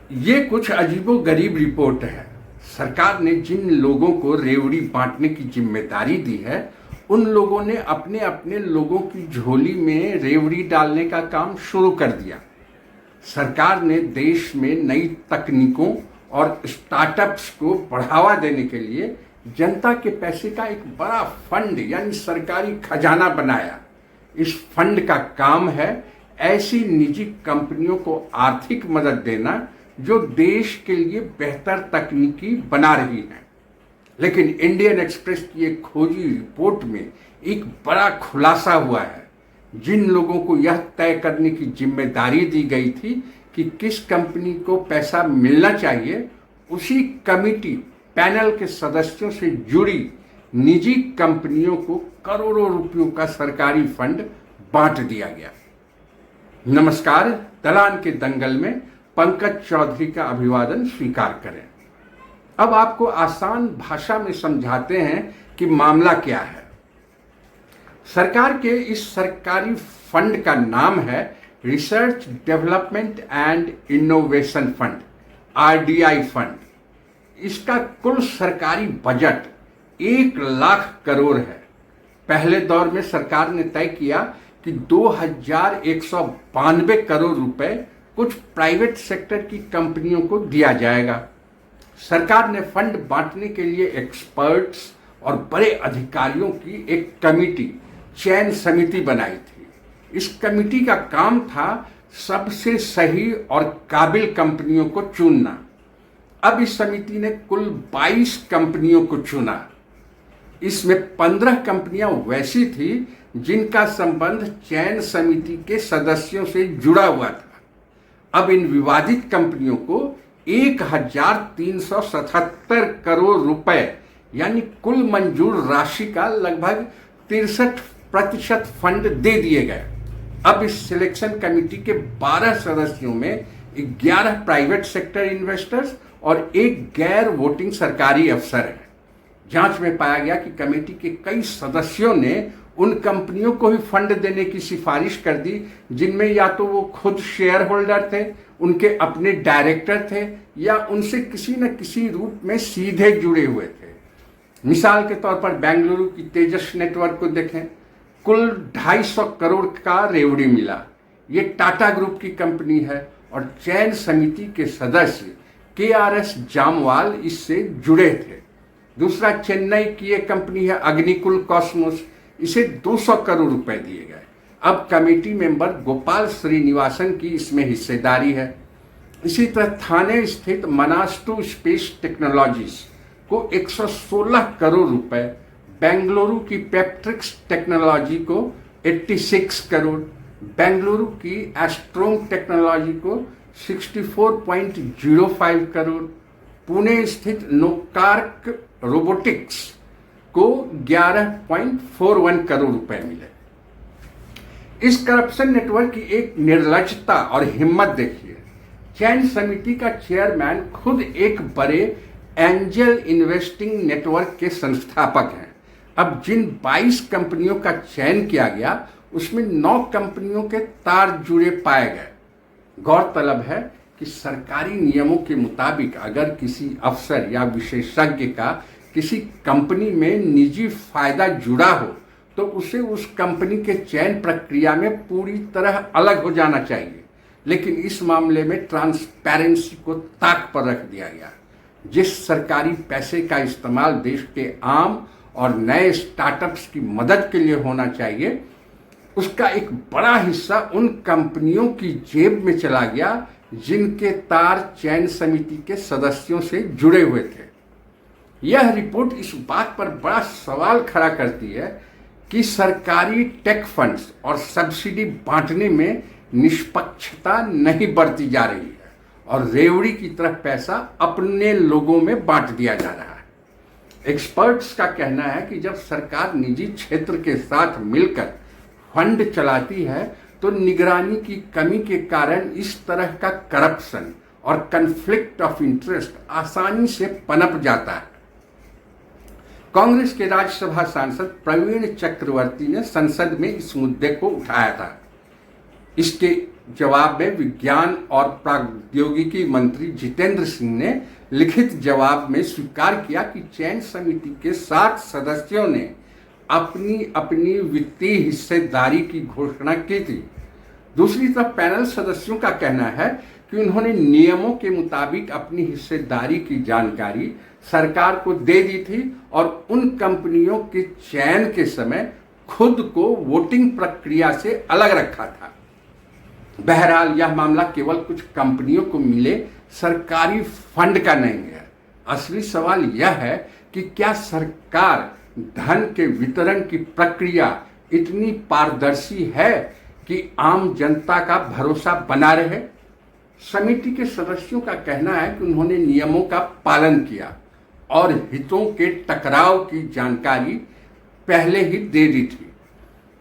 ये कुछ अजीबोगरीब रिपोर्ट है। सरकार ने जिन लोगों को रेवड़ी बांटने की जिम्मेदारी दी है, उन लोगों ने अपने अपने लोगों की झोली में रेवड़ी डालने का काम शुरू कर दिया। सरकार ने देश में नई तकनीकों और स्टार्टअप्स को बढ़ावा देने के लिए जनता के पैसे का एक बड़ा फंड यानी सरकारी खजाना बनाया। इस फंड का काम है ऐसी निजी कंपनियों को आर्थिक मदद देना जो देश के लिए बेहतर तकनीकी बना रही हैं। लेकिन इंडियन एक्सप्रेस की एक खोजी रिपोर्ट में एक बड़ा खुलासा हुआ है। जिन लोगों को यह तय करने की जिम्मेदारी दी गई थी कि किस कंपनी को पैसा मिलना चाहिए, उसी कमिटी पैनल के सदस्यों से जुड़ी निजी कंपनियों को करोड़ों रुपयों का सरकारी फंड बांट दिया गया। नमस्कार, दलान के दंगल में पंकज चौधरी का अभिवादन स्वीकार करें। अब आपको आसान भाषा में समझाते हैं कि मामला क्या है। सरकार के इस सरकारी फंड का नाम है research development and innovation fund, RDI fund. इसका कुल सरकारी बजट 1,00,000 करोड़ है। पहले दौर में सरकार ने तय किया कि 2,192 करोड़ रुपए कुछ प्राइवेट सेक्टर की कंपनियों को दिया जाएगा। सरकार ने फंड बांटने के लिए एक्सपर्ट्स और बड़े अधिकारियों की एक कमेटी, चयन समिति बनाई थी। इस कमेटी का काम था सबसे सही और काबिल कंपनियों को चुनना। अब इस समिति ने कुल 22 कंपनियों को चुना। इसमें 15 कंपनियां वैसी थी जिनका संबंध चयन समिति के सदस्यों से जुड़ा हुआ था। अब इन विवादित कंपनियों को 1,377 करोड़ रुपए यानी कुल मंजूर राशि का लगभग 63% फंड दे दिए गए। अब इस सिलेक्शन कमेटी के 12 सदस्यों में 11 प्राइवेट सेक्टर इन्वेस्टर्स और एक गैर वोटिंग सरकारी अफसर है। जांच में पाया गया कि कमेटी के कई सदस्यों ने उन कंपनियों को ही फंड देने की सिफारिश कर दी जिनमें या तो वो खुद शेयर होल्डर थे, उनके अपने डायरेक्टर थे या उनसे किसी न किसी रूप में सीधे जुड़े हुए थे। मिसाल के तौर पर बेंगलुरु की तेजस नेटवर्क को देखें, कुल 250 करोड़ का रेवड़ी मिला। ये टाटा ग्रुप की कंपनी है और चयन समिति के सदस्य KRS जामवाल इससे जुड़े थे। दूसरा चेन्नई की एक कंपनी है अग्निकुल कॉस्मोस, इसे 200 करोड़ रुपए दिए गए। अब कमेटी मेंबर गोपाल श्रीनिवासन की इसमें हिस्सेदारी है। इसी तरह थाने स्थित मनास्टू स्पेस टेक्नोलॉजीज को 116 करोड़ रुपए, बेंगलुरु की पेप्ट्रिक्स टेक्नोलॉजी को 86 करोड़, बेंगलुरु की एस्ट्रोम टेक्नोलॉजी को 64.05 करोड़, पुणे स्थित नोकार्क रोबोटिक्स को 11.41 करोड़ रुपए मिले। इस करप्शन नेटवर्क की एक निर्लजता और हिम्मत देखिए। चयन समिति का चेयरमैन खुद एक बड़े एंजल इन्वेस्टिंग नेटवर्क के संस्थापक हैं। अब जिन 22 कंपनियों का चयन किया गया उसमें 9 कंपनियों के तार जुड़े पाए गए। गौरतलब है कि सरकारी नियमों के मुताबिक अगर किसी अफसर या विशेषज्ञ का किसी कंपनी में निजी फायदा जुड़ा हो तो उसे उस कंपनी के चयन प्रक्रिया में पूरी तरह अलग हो जाना चाहिए। लेकिन इस मामले में ट्रांसपेरेंसी को ताक पर रख दिया गया। जिस सरकारी पैसे का इस्तेमाल देश के आम और नए स्टार्टअप्स की मदद के लिए होना चाहिए, उसका एक बड़ा हिस्सा उन कंपनियों की जेब में चला गया जिनके तार चयन समिति के सदस्यों से जुड़े हुए थे। यह रिपोर्ट इस बात पर बड़ा सवाल खड़ा करती है कि सरकारी टेक फंड्स और सब्सिडी बांटने में निष्पक्षता नहीं बरती जा रही है और रेवड़ी की तरह पैसा अपने लोगों में बांट दिया जा रहा है। एक्सपर्ट्स का कहना है कि जब सरकार निजी क्षेत्र के साथ मिलकर फंड चलाती है तो निगरानी की कमी के कारण इस तरह का करप्शन और कन्फ्लिक्ट ऑफ इंटरेस्ट आसानी से पनप जाता है। कांग्रेस के राज्यसभा सांसद प्रवीण चक्रवर्ती ने संसद में इस मुद्दे को उठाया था। इसके जवाब में विज्ञान और प्रौद्योगिकी मंत्री जितेंद्र सिंह ने लिखित जवाब में स्वीकार किया कि चयन समिति के 7 सदस्यों ने अपनी अपनी वित्तीय हिस्सेदारी की घोषणा की थी। दूसरी तरफ पैनल सदस्यों का कहना है कि उन्होंने नियमों के मुताबिक अपनी हिस्सेदारी की जानकारी सरकार को दे दी थी और उन कंपनियों के चयन के समय खुद को वोटिंग प्रक्रिया से अलग रखा था। बहरहाल यह मामला केवल कुछ कंपनियों को मिले सरकारी फंड का नहीं है। असली सवाल यह है कि क्या सरकार धन के वितरण की प्रक्रिया इतनी पारदर्शी है कि आम जनता का भरोसा बना रहे। समिति के सदस्यों का कहना है कि उन्होंने नियमों का पालन किया और हितों के टकराव की जानकारी पहले ही दे दी थी।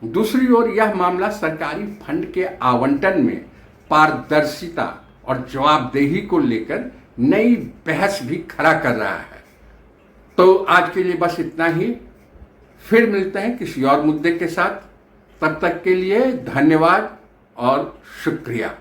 दूसरी ओर यह मामला सरकारी फंड के आवंटन में पारदर्शिता और जवाबदेही को लेकर नई बहस भी खड़ा कर रहा है। तो आज के लिए बस इतना ही। फिर मिलते हैं किसी और मुद्दे के साथ। तब तक के लिए धन्यवाद और शुक्रिया।